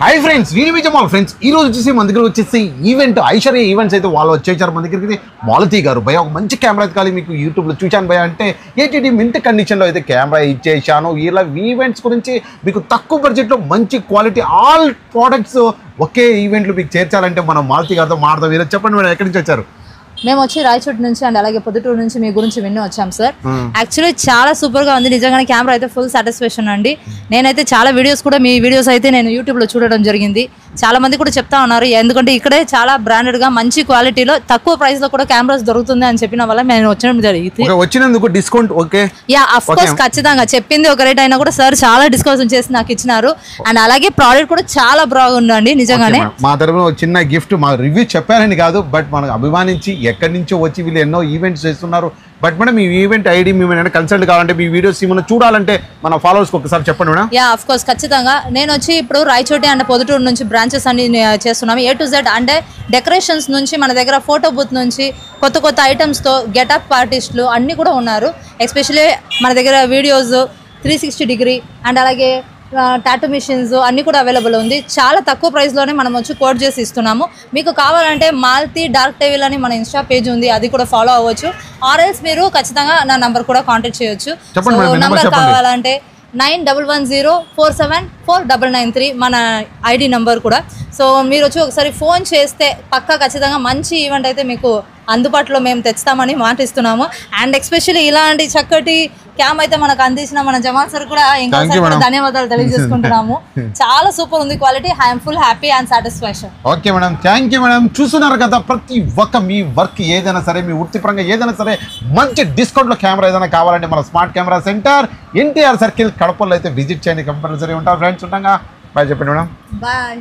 Hi friends, నేను మీ Jamal friends. ఈ రోజు వచ్చేసి మన దగ్గర వచ్చేసి ఈవెంట్ ఐశ్వర్య ఈవెంట్స్ అయితే వాళ్ళు వచ్చేసారు మన దగ్గరికి. మాలతి గారు భయ ఒక మంచి కెమెరా అయితే కాదు మీకు యూట్యూబ్లో చూశాను భయ అంటే ఏటీడీ మింట్ కండిషన్లో అయితే కెమెరా ఇచ్చేసాను. ఇలా ఈవెంట్స్ గురించి మీకు తక్కువ బడ్జెట్లో మంచి క్వాలిటీ ఆల్ ప్రోడక్ట్స్ ఒకే ఈవెంట్లు మీకు చేర్చాలంటే మనం మాలతి గారితో మాట్లాడదాం. మీరు చెప్పండి మేడం, ఎక్కడి నుంచి వచ్చారు? మేము వచ్చి రాయచోటి నుంచి అండ్ అలాగే పొద్దుటూరు నుంచి మీ గురించి విని వచ్చాం సార్. యాక్చువల్లీ చాలా సూపర్ గా ఉంది నిజంగానే. కెమెరా అయితే ఫుల్ సాటిస్ఫాక్షన్ అండి. నేనైతే చాలా వీడియోస్ కూడా మీ వీడియోస్ అయితే నేను యూట్యూబ్ లో చూడడం జరిగింది. చాలా మంది కూడా చెప్తా ఉన్నారు, ఎందుకంటే ఇక్కడే చాలా బ్రాండెడ్ గా మంచి క్వాలిటీలో తక్కువ ప్రైస్ లో కూడా కెమెరాస్ దొరుకుతుంది అని చెప్పిన వల్ల నేను వచ్చడం జరిగింది. వచ్చినందుకు discount okay? Yeah, of course ఖచ్చితంగా చెప్పింది ఒక రేట్ అయినా కూడా సార్ చాలా డిస్కౌంట్ చేసి నాకు ఇచ్చినారు. అండ్ అలాగే ప్రోడక్ట్ కూడా చాలా బాగుందండి నిజంగానే. మా తరఫున చిన్న గిఫ్ట్, మా రివ్యూ చెప్పారని కాదు, బట్ మనకు అభిమానించి ఎక్కడి నుంచో వచ్చి వీళ్ళు ఎన్నో ఈవెంట్స్ చేస్తున్నారు. But madam me event ID మేము కన్సల్ట్ కావాలంటే మీ వీడియోస్ ఏమైనా చూడాలంటే మన ఫాలోవర్స్కి ఒకసారి చెప్పండి మేడం. యా, ఆఫ్ కోర్స్ ఖచ్చితంగా. నేను వచ్చి ఇప్పుడు రాయచోటి అండ్ పొద్దుటూరు నుంచి బ్రాంచెస్ అన్ని చేస్తున్నాము. A to Z అంటే డెకరేషన్స్ నుంచి మన దగ్గర ఫోటో బూత్ నుంచి కొత్త కొత్త ఐటమ్స్తో గెటప్ ఆర్టిస్టులు అన్నీ కూడా ఉన్నారు. ఎస్పెషల్లీ మన దగ్గర వీడియోస్ 360 డిగ్రీ అండ్ అలాగే టాటూ మిషన్స్ అన్నీ కూడా అవైలబుల్ ఉంది. చాలా తక్కువ ప్రైస్లోనే మనం వచ్చి కోడ్ చేసి ఇస్తున్నాము. మీకు కావాలంటే మాల్తి డార్క్ టేవిల్ అని మన ఇన్స్టా పేజ్ ఉంది, అది కూడా ఫాలో అవ్వచ్చు. ఆర్ఎల్స్ మీరు ఖచ్చితంగా నా నంబర్ కూడా కాంటాక్ట్ చేయొచ్చు. నంబర్ కావాలంటే 9104749993 మన ఐడి నంబర్ కూడా. సో మీరు వచ్చి ఒకసారి ఫోన్ చేస్తే పక్కా ఖచ్చితంగా మంచి ఈవెంట్ అయితే మీకు అందుబాటులో మేము తెస్తామని మాటిస్తున్నాము. అండ్ ఎస్పెషల్లీ ఇలాంటి చక్కటి క్యామ్ అయితే మనకు అందించిన మన జమాల్ సార్ కూడా ఇంకోసారి ధన్యవాదాలు తెలియజేసుకుంటున్నాము. చాలా సూపర్ ఉంది quality. I'm full happy and satisfaction. Okay madam, thank you madam. చూస్తున్నారు కదా, ప్రతి ఒక్క మీ వర్క్ ఏదైనా సరే, మీ వృత్తిపరంగా ఏదైనా సరే మంచి డిస్కౌంట్లో కెమెరా ఏదైనా కావాలంటే మన smart camera centre NTR circle కడపలో అయితే విజిట్ చేయండి. కంపల్సరీ ఉంటారు ఫ్రెండ్స్. ఉంటాగా బాయ్ చెప్పండి మేడం. బాయ్.